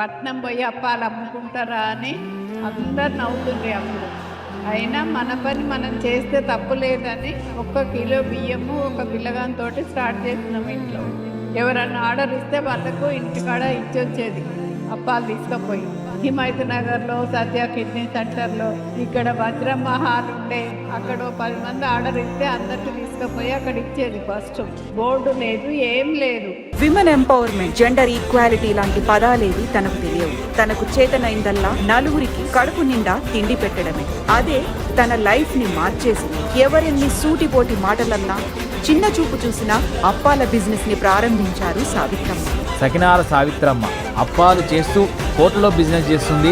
పట్నం పోయి అప్పాలు అమ్ముకుంటారా అని అందరు నవ్వుతుండ్రు అప్పుడు. అయినా మన పని మనం చేస్తే తప్పు లేదని 1 కిలో బియ్యము 1 పిల్లగానితో స్టార్ట్ చేసినాం ఇంట్లో. ఎవరన్నా ఆర్డర్ ఇస్తే వాళ్ళకు ఇంటికాడ ఇచ్చొచ్చేది అప్పాలు తీసుకుపోయి. హిమాయత్ నగర్లో సత్య కిడ్నీ సెంటర్లో ఇక్కడ వజ్రమ్మ హాల్ ఉండే, అక్కడ 10 మంది ఆర్డర్ ఇస్తే అందరికి తీసుకుపోయి అక్కడ ఇచ్చేది. ఫస్ట్ బోర్డు లేదు, ఏం లేదు. విమెన్ ఎంపవర్మెంట్, జెండర్ ఈక్వాలిటీ లాంటి పదాలేవి తనకు తెలియవు. తనకు చేతనైందల్లా నలుగురికి కడుపు నిండా తిండి పెట్టడమే. అదే తన లైఫ్ ని మార్చేసింది. ఎవరెన్ని సూటిపోటి మాటలన్నా చిన్న చూపు చూసిన అప్పాల బిజినెస్ ని ప్రారంభించారు సావిత్రమ్మ. సకినాల సావిత్రమ్మ అప్పాలు చేస్తూ కోటలో బిజినెస్ చేస్తుంది.